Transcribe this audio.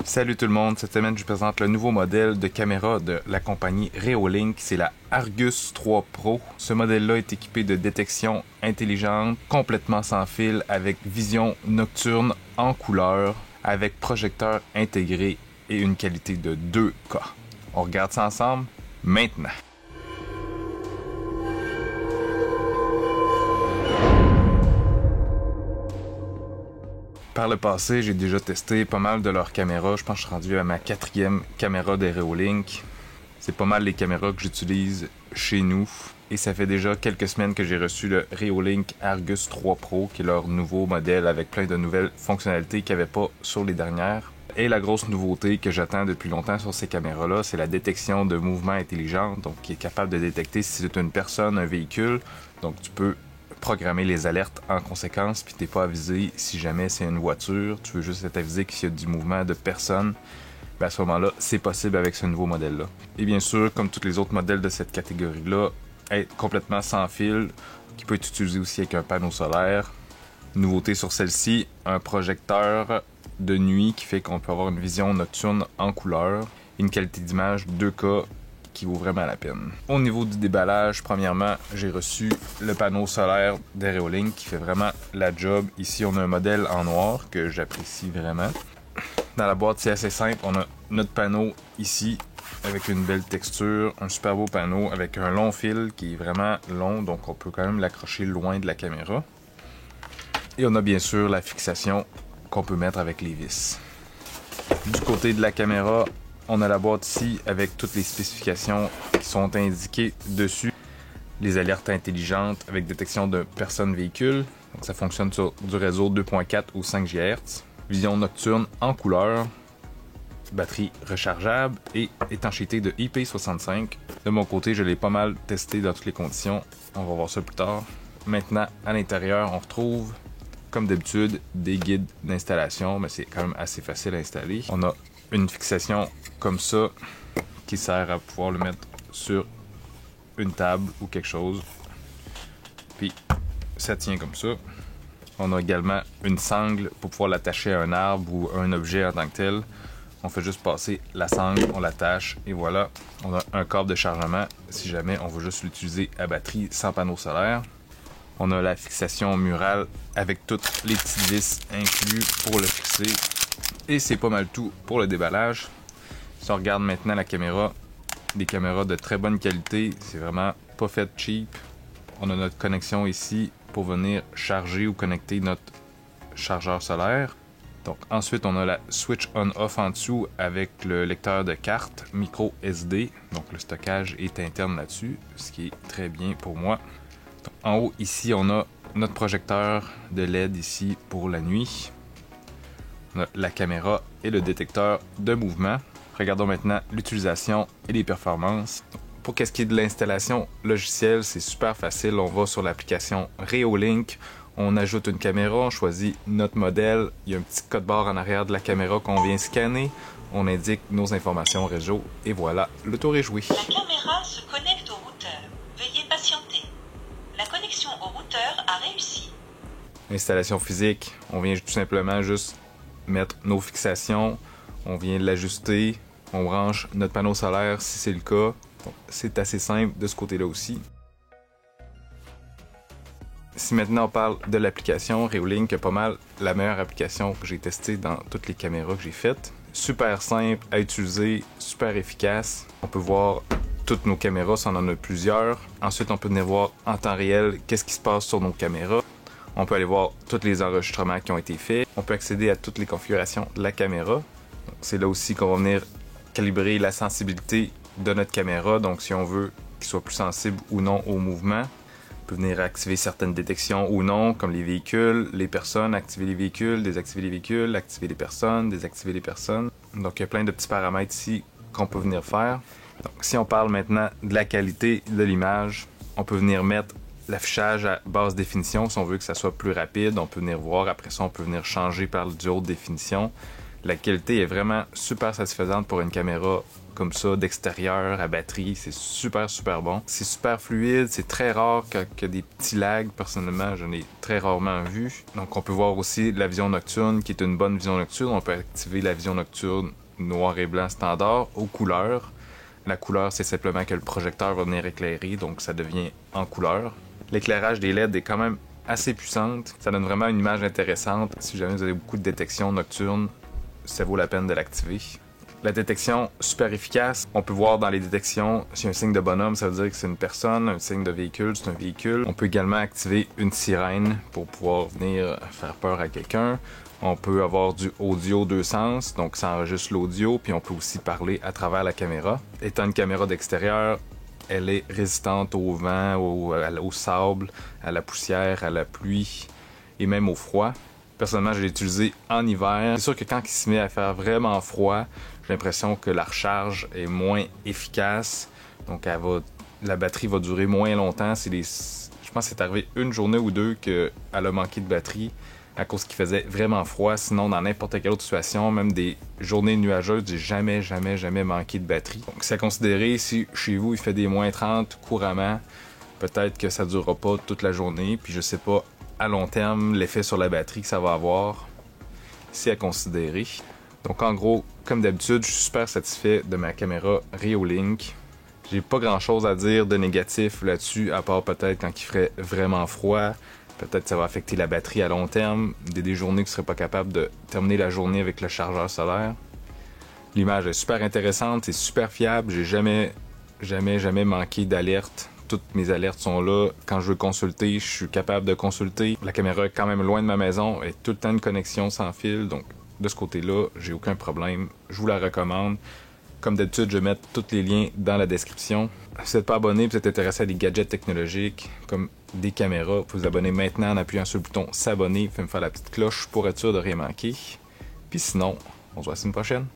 Salut tout le monde, cette semaine je vous présente le nouveau modèle de caméra de la compagnie Reolink, c'est la Argus 3 Pro. Ce modèle-là est équipé de détection intelligente, complètement sans fil, avec vision nocturne en couleur, avec projecteur intégré et une qualité de 2K. On regarde ça ensemble maintenant. Par le passé, j'ai déjà testé pas mal de leurs caméras. Je pense que je suis rendu à ma 4e caméra de Reolink. C'est pas mal les caméras que j'utilise chez nous. Et ça fait déjà quelques semaines que j'ai reçu le Reolink Argus 3 Pro, qui est leur nouveau modèle avec plein de nouvelles fonctionnalités qu'il n'y avait pas sur les dernières. Et la grosse nouveauté que j'attends depuis longtemps sur ces caméras-là, c'est la détection de mouvements intelligente, donc qui est capable de détecter si c'est une personne, un véhicule. Donc tu peux programmer les alertes en conséquence, puis t'es pas avisé si jamais c'est une voiture, tu veux juste être avisé qu'il y a du mouvement de personne. Ben à ce moment-là, c'est possible avec ce nouveau modèle-là. Et bien sûr, comme tous les autres modèles de cette catégorie-là, être complètement sans fil, qui peut être utilisé aussi avec un panneau solaire. Nouveauté sur celle-ci, un projecteur de nuit qui fait qu'on peut avoir une vision nocturne en couleur, une qualité d'image 2K qui vaut vraiment la peine. Au niveau du déballage, premièrement, j'ai reçu le panneau solaire de Reolink qui fait vraiment la job. Ici, on a un modèle en noir que j'apprécie vraiment. Dans la boîte, c'est assez simple. On a notre panneau ici avec une belle texture, un super beau panneau avec un long fil qui est vraiment long, donc on peut quand même l'accrocher loin de la caméra. Et on a bien sûr la fixation qu'on peut mettre avec les vis. Du côté de la caméra, on a la boîte ici avec toutes les spécifications qui sont indiquées dessus. Les alertes intelligentes avec détection de personnes-véhicules. Donc ça fonctionne sur du réseau 2.4 ou 5 GHz. Vision nocturne en couleur. Batterie rechargeable et étanchéité de IP65. De mon côté, je l'ai pas mal testé dans toutes les conditions. On va voir ça plus tard. Maintenant, à l'intérieur, on retrouve, comme d'habitude, des guides d'installation, mais c'est quand même assez facile à installer. On a une fixation comme ça qui sert à pouvoir le mettre sur une table ou quelque chose. Puis ça tient comme ça. On a également une sangle pour pouvoir l'attacher à un arbre ou à un objet en tant que tel. On fait juste passer la sangle, on l'attache et voilà. On a un câble de chargement si jamais on veut juste l'utiliser à batterie sans panneau solaire. On a la fixation murale avec toutes les petites vis inclus pour le fixer. Et c'est pas mal tout pour le déballage. Si on regarde maintenant la caméra, des caméras de très bonne qualité, c'est vraiment pas fait cheap. On a notre connexion ici pour venir charger ou connecter notre chargeur solaire. Donc ensuite on a la switch on-off en dessous avec le lecteur de carte micro SD. Donc le stockage est interne là-dessus, ce qui est très bien pour moi. Donc, en haut ici on a notre projecteur de LED ici pour la nuit. On a la caméra et le détecteur de mouvement. Regardons maintenant l'utilisation et les performances. Pour qu'est-ce qui est de l'installation logicielle, c'est super facile. On va sur l'application Reolink, on ajoute une caméra, on choisit notre modèle. Il y a un petit code barre en arrière de la caméra qu'on vient scanner. On indique nos informations réseau et voilà, le tour est joué. La caméra se connecte au routeur. Veuillez patienter. La connexion au routeur a réussi. Installation physique, on vient tout simplement juste mettre nos fixations, on vient l'ajuster, on branche notre panneau solaire si c'est le cas. C'est assez simple de ce côté-là aussi. Si maintenant on parle de l'application, Reolink est pas mal la meilleure application que j'ai testée dans toutes les caméras que j'ai faites. Super simple à utiliser, super efficace. On peut voir toutes nos caméras si on en a plusieurs. Ensuite, on peut venir voir en temps réel qu'est-ce qui se passe sur nos caméras. On peut aller voir tous les enregistrements qui ont été faits. On peut accéder à toutes les configurations de la caméra. C'est là aussi qu'on va venir calibrer la sensibilité de notre caméra. Donc si on veut qu'il soit plus sensible ou non au mouvement, on peut venir activer certaines détections ou non, comme les véhicules, les personnes, activer les véhicules, désactiver les véhicules, activer les personnes, désactiver les personnes. Donc il y a plein de petits paramètres ici qu'on peut venir faire. Donc si on parle maintenant de la qualité de l'image, on peut venir mettre l'affichage à basse définition si on veut que ça soit plus rapide. On peut venir voir, après ça on peut venir changer par du haute définition. La qualité est vraiment super satisfaisante pour une caméra comme ça, d'extérieur, à batterie. C'est super bon. C'est super fluide. C'est très rare qu'il y ait des petits lags. Personnellement, j'en ai très rarement vu. Donc, on peut voir aussi la vision nocturne, qui est une bonne vision nocturne. On peut activer la vision nocturne noir et blanc standard aux couleurs. La couleur, c'est simplement que le projecteur va venir éclairer, donc ça devient en couleur. L'éclairage des LED est quand même assez puissante. Ça donne vraiment une image intéressante. Si jamais vous avez beaucoup de détection nocturne, ça vaut la peine de l'activer. La détection, super efficace. On peut voir dans les détections, s'il y a un signe de bonhomme, ça veut dire que c'est une personne. Un signe de véhicule, c'est un véhicule. On peut également activer une sirène pour pouvoir venir faire peur à quelqu'un. On peut avoir du audio 2 sens, donc ça enregistre l'audio, puis on peut aussi parler à travers la caméra. Étant une caméra d'extérieur, elle est résistante au vent, au sable, à la poussière, à la pluie et même au froid. Personnellement, je l'ai utilisé en hiver. C'est sûr que quand il se met à faire vraiment froid, j'ai l'impression que la recharge est moins efficace. Donc, la batterie va durer moins longtemps. Je pense que c'est arrivé une journée ou deux qu'elle a manqué de batterie à cause qu'il faisait vraiment froid. Sinon, dans n'importe quelle autre situation, même des journées nuageuses, j'ai jamais manqué de batterie. Donc, c'est à considérer si chez vous, il fait des moins 30 couramment. Peut-être que ça ne durera pas toute la journée. Puis, je sais pas à long terme l'effet sur la batterie que ça va avoir. C'est à considérer. Donc en gros, comme d'habitude, je suis super satisfait de ma caméra Reolink. J'ai pas grand chose à dire de négatif là-dessus, à part peut-être quand il ferait vraiment froid. Peut-être que ça va affecter la batterie à long terme. Des journées que je serais pas capable de terminer la journée avec le chargeur solaire. L'image est super intéressante, c'est super fiable. J'ai jamais manqué d'alerte. Toutes mes alertes sont là. Quand je veux consulter, je suis capable de consulter. La caméra est quand même loin de ma maison. Elle a tout le temps une connexion sans fil. Donc, de ce côté-là, j'ai aucun problème. Je vous la recommande. Comme d'habitude, je vais mettre tous les liens dans la description. Si vous n'êtes pas abonné et vous êtes intéressé à des gadgets technologiques comme des caméras, vous vous abonnez maintenant en appuyant sur le bouton s'abonner. Faites me faire la petite cloche pour être sûr de rien manquer. Puis sinon, on se voit la semaine prochaine.